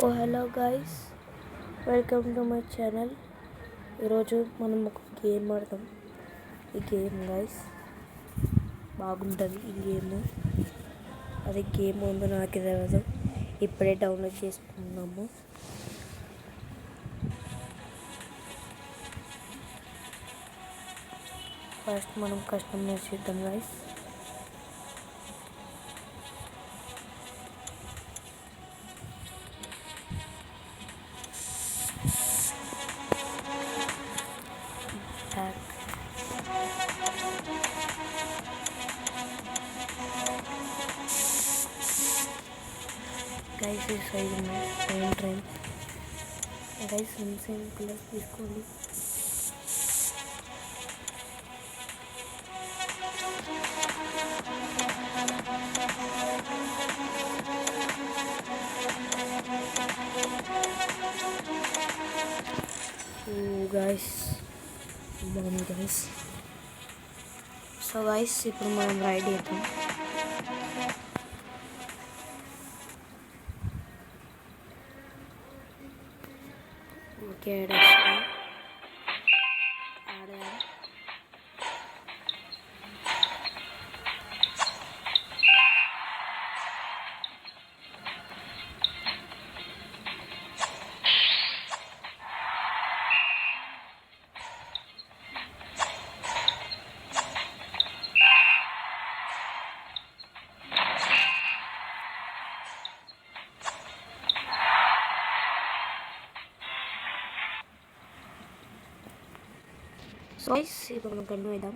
Oh hello guys, welcome to my channel. ఈరోజు మనం ఒక గేమ్ ఆడతాం. ఈ గేమ్ గైస్ బాగుంటుంది. ఈ గేమ్ అది గేమ్ ఉందో నాకు తెలియదు. ఇప్పుడే డౌన్లోడ్ చేసుకున్నాము. ఫస్ట్ మనం కస్టమైజ్ చేద్దాం గైస్. గైస్ ఈ సైజ్ ఉన్నాయి. ట్రైన్ గైస్ సేమ్ కలర్స్ తీసుకోండి. గైస్ బాగుంది గైస్. సో గైస్ ఇప్పుడు మనం రైడ్ చేద్దాం. ఓకే సో గైస్ ఇప్పుడు మనం కంటిన్యూ అవుదాం.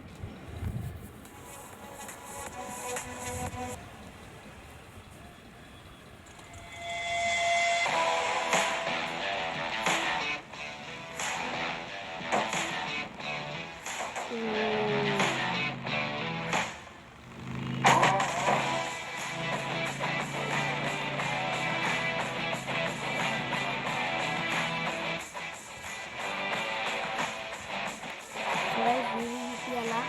అలా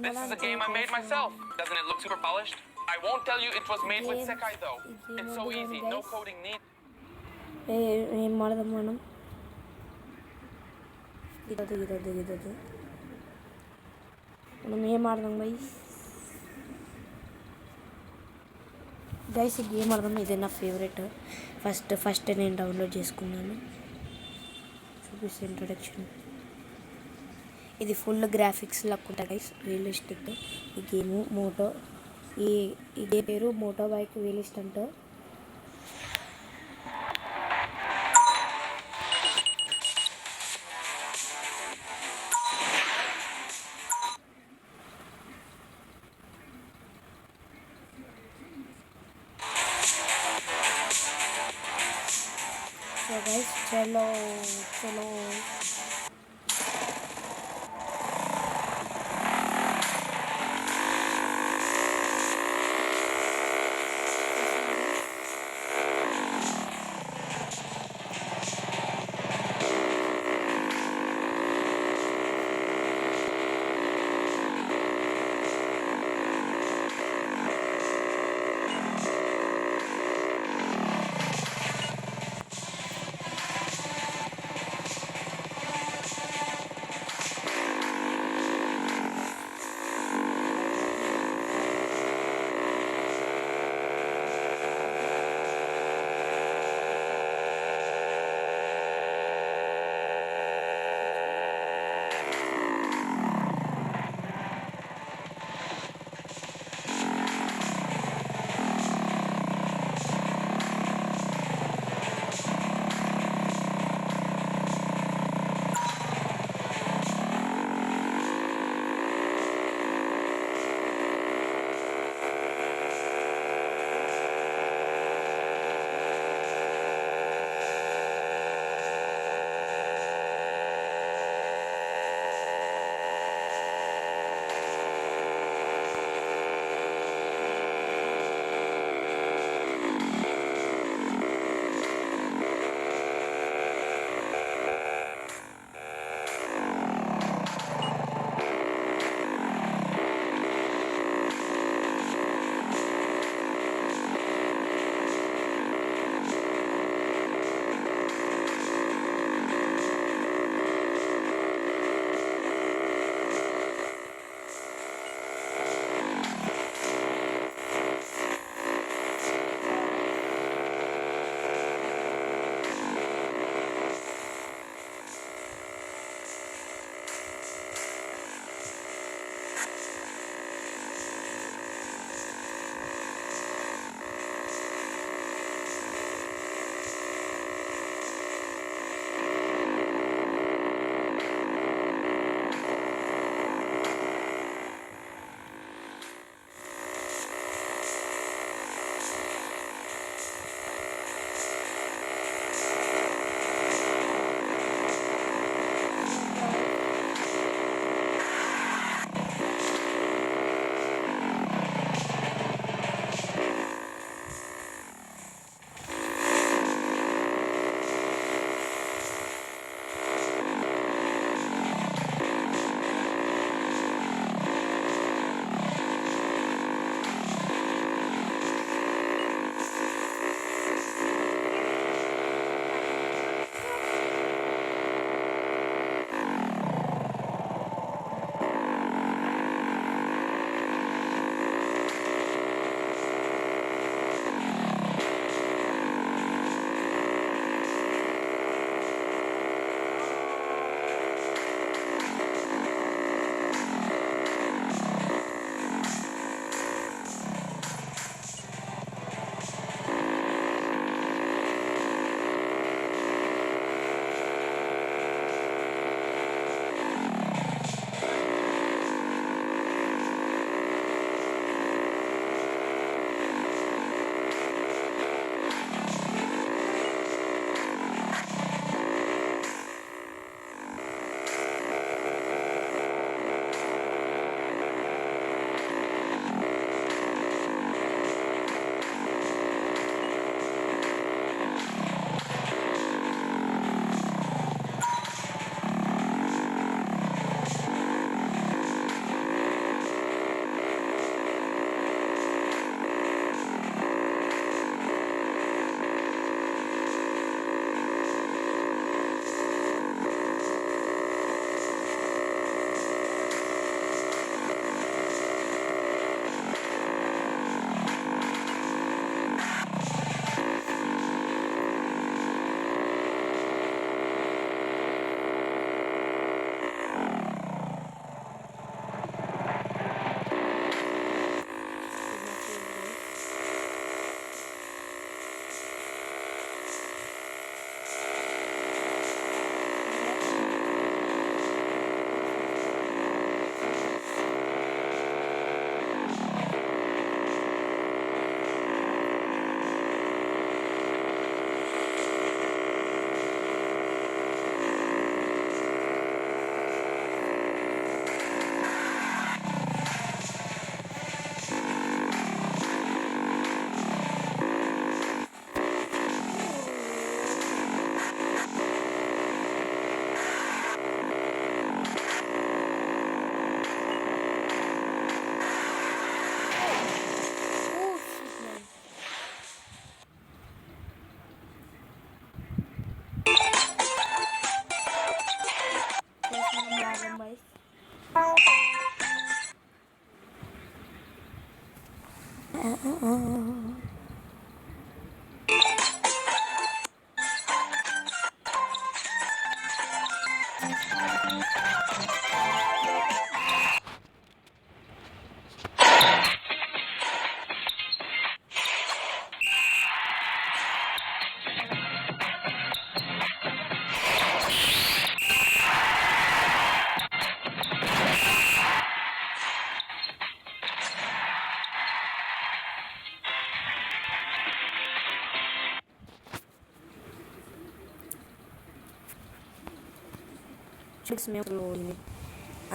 This is a game I made myself. Doesn't it look super polished? I won't tell you it was made with Sekai though. It's so easy, no coding need. ఏం ఆడదాం మనం? గిదదు మనం ఏం ఆడదాం గైస్ ఈ గేమ్ ఆడదాం. ఇదే నా ఫేవరెట్. ఫస్ట్ నేను డౌన్లోడ్ చేసుకున్నాను. చూపిస్తే ఇంట్రొడక్షన్. ఇది ఫుల్ గ్రాఫిక్స్ లాగా ఉంటుంది గైస్, రియలిస్టిక్. ఈ గేమ్ మోటో ఈ గేమ్ పేరు మోటో బైక్ రియలిస్ట్ అంట. సో గైస్ చలో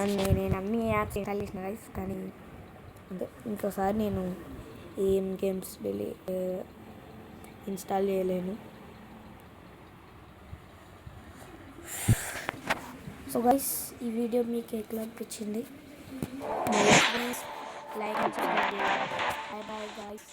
అండ్ నేను అన్ని యాప్స్ ఇన్స్టాల్ చేసిన గైస్, కానీ అంటే ఇంకోసారి నేను ఏం గేమ్స్ ఇన్స్టాల్ చేయలేను. సో గైస్, ఈ వీడియో మీకు ఎట్లా అనిపించింది? లైక్ అండ్ సబ్స్క్రైబ్ చేయండి. By bye guys.